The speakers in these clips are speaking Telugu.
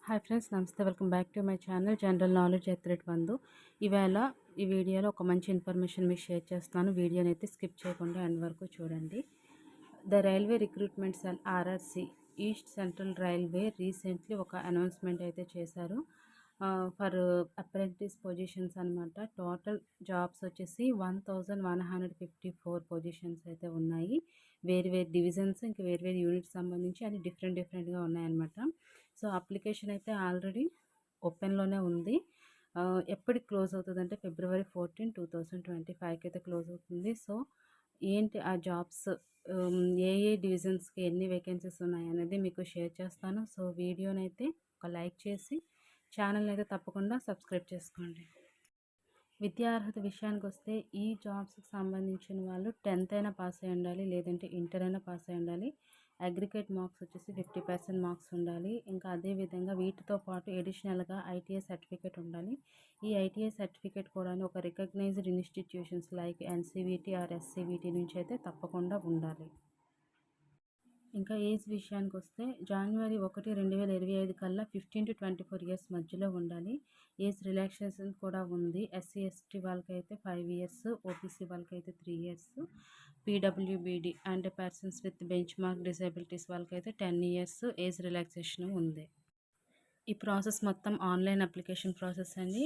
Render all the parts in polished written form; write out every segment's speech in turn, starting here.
హాయ్ ఫ్రెండ్స్, నమస్తే. Welcome back to my channel general knowledge ఎత్రెట్ బంధు. ఈవేళ ఈ వీడియోలో ఒక మంచి ఇన్ఫర్మేషన్ మీకు షేర్ చేస్తున్నాను. వీడియోని అయితే స్కిప్ చేయకుండా ఎండ్ వరకు చూడండి. The railway recruitment cell RRC east central railway recently ఒక అనౌన్స్మెంట్ అయితే చేశారు ఫర్ అప్రెంటిస్ పొజిషన్స్ అనమాట. టోటల్ జాబ్స్ వచ్చేసి 1154 పొజిషన్స్ అయితే ఉన్నాయి. వేరు డివిజన్స్, ఇంకా వేరు యూనిట్స్ సంబంధించి అన్ని డిఫరెంట్గా ఉన్నాయన్నమాట. సో అప్లికేషన్ అయితే ఆల్రెడీ ఓపెన్లోనే ఉంది. ఎప్పటికి క్లోజ్ అవుతుందంటే February 14, 2025కి అయితే క్లోజ్ అవుతుంది. సో ఏంటి ఆ జాబ్స్, ఏ డివిజన్స్కి ఎన్ని వేకెన్సీస్ ఉన్నాయి అనేది మీకు షేర్ చేస్తాను. సో వీడియోని అయితే ఒక లైక్ చేసి ఛానల్ని అయితే తప్పకుండా సబ్స్క్రైబ్ చేసుకోండి. విద్యా అర్హత విషయానికి వస్తే ఈ జాబ్స్కి సంబంధించిన వాళ్ళు 10th అయినా పాస్ అయి ఉండాలి, లేదంటే ఇంటర్ అయినా పాస్ అయి ఉండాలి. అగ్రిగేట్ మార్క్స్ వచ్చేసి 50% మార్క్స్ ఉండాలి. ఇంకా అదేవిధంగా వీటితో పాటు ఎడిషనల్గా ఐటీఐ సర్టిఫికేట్ ఉండాలి. ఈ ఐటీఐ సర్టిఫికేట్ కూడా ఒక recognised institutions like NCVT or SCVT నుంచి అయితే తప్పకుండా ఉండాలి. ఇంకా ఏజ్ విషయానికి వస్తే January 1, 2025 కల్లా 15 to 24 ఇయర్స్ మధ్యలో ఉండాలి. ఏజ్ రిలాక్సేషన్ కూడా ఉంది. ఎస్సీ ఎస్టీ వాళ్ళకైతే 5 ఇయర్స్, ఓబీసీ వాళ్ళకైతే 3 years, PWBD and persons with bench mark disabilities వాళ్ళకైతే 10 ఇయర్స్ ఏజ్ రిలాక్సేషన్ ఉంది. ఈ ప్రాసెస్ మొత్తం ఆన్లైన్ అప్లికేషన్ ప్రాసెస్ అండి.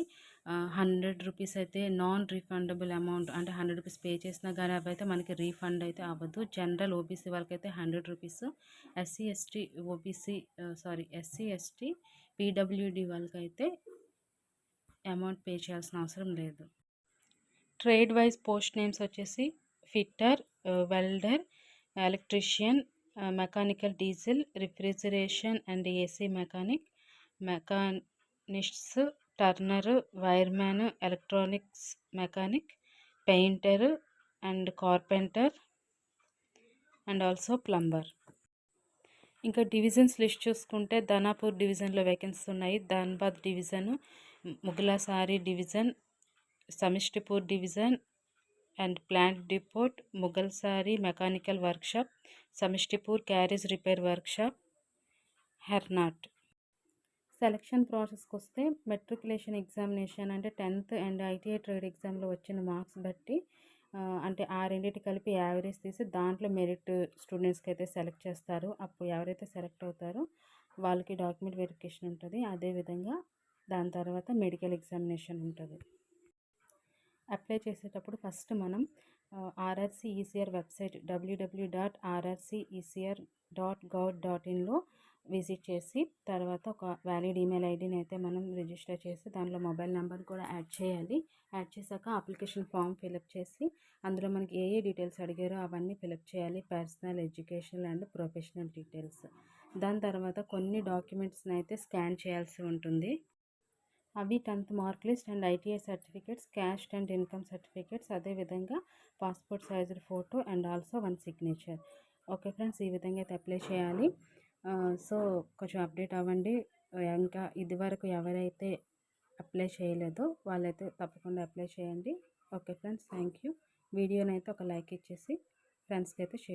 100 రూపీస్ అయితే నాన్ రీఫండబుల్ అమౌంట్, అంటే 100 రూపీస్ పే చేసినా కానీ అవి అయితే మనకి రీఫండ్ అయితే అవ్వదు. జనరల్ ఓబీసీ వాళ్ళకైతే 100 రూపీస్, ఎస్సీ ఎస్టీ పీడబ్ల్యూడి వాళ్ళకైతే అమౌంట్ పే చేయాల్సిన అవసరం లేదు. ట్రేడ్ వైజ్ పోస్ట్ నేమ్స్ వచ్చేసి fitter, welder, electrician, mechanical diesel, refrigeration and AC machinists, turner, wireman, electronics mechanic, painter and carpenter and also plumber. ఇంకా డివిజన్స్ లిస్ట్ చూసుకుంటే ధనాపూర్ డివిజన్లో వేకెన్సీస్ ఉన్నాయి. Dhanbad division, Mughalsarai division, Samastipur division and plant depot, Mughalsarai mechanical workshop, Samastipur carriage repair workshop, Harnaut. Selection ప్రాసెస్కి వస్తే మెట్రికులేషన్ ఎగ్జామినేషన్ అంటే 10th అండ్ ఐటీఐ ట్రేడ్ ఎగ్జామ్లో వచ్చిన మార్క్స్ బట్టి, అంటే ఆ రెండింటి కలిపి యావరేజ్ తీసి దాంట్లో మెరిట్ స్టూడెంట్స్కి అయితే సెలెక్ట్ చేస్తారు. అప్పుడు ఎవరైతే సెలెక్ట్ అవుతారో వాళ్ళకి డాక్యుమెంట్ వెరిఫికేషన్ ఉంటుంది. అదేవిధంగా దాని తర్వాత మెడికల్ ఎగ్జామినేషన్ ఉంటుంది. అప్లై చేసేటప్పుడు ఫస్ట్ మనం ఆర్ఆర్సీ ఈసీఆర్ వెబ్సైట్ www.rrcecr.gov.inలో విజిట్ చేసి తర్వాత ఒక వ్యాలిడ్ ఈమెయిల్ ఐడిని అయితే మనం రిజిస్టర్ చేసి దాంట్లో మొబైల్ నెంబర్ కూడా యాడ్ చేయాలి. యాడ్ చేశాక అప్లికేషన్ ఫామ్ ఫిలప్ చేసి అందులో మనకి ఏ డీటెయిల్స్ అడిగారో అవన్నీ ఫిలప్ చేయాలి. Personal, educational and professional details. దాని తర్వాత కొన్ని డాక్యుమెంట్స్ని అయితే స్కాన్ చేయాల్సి ఉంటుంది. అవి 10th mark list and ITI certificates, caste and income certificates, అదేవిధంగా passport sized photo and also 1 signature. Okay friends, ఈ విధంగా అయితే అప్లై చేయాలి. సో కొంచెం అప్డేట్ అవ్వండి. ఇంకా ఇదివరకు ఎవరైతే అప్లై చేయలేదో వాళ్ళైతే తప్పకుండా అప్లై చేయండి. Okay friends, thank you. వీడియోని అయితే ఒక లైక్ ఇచ్చేసి ఫ్రెండ్స్కి అయితే షేర్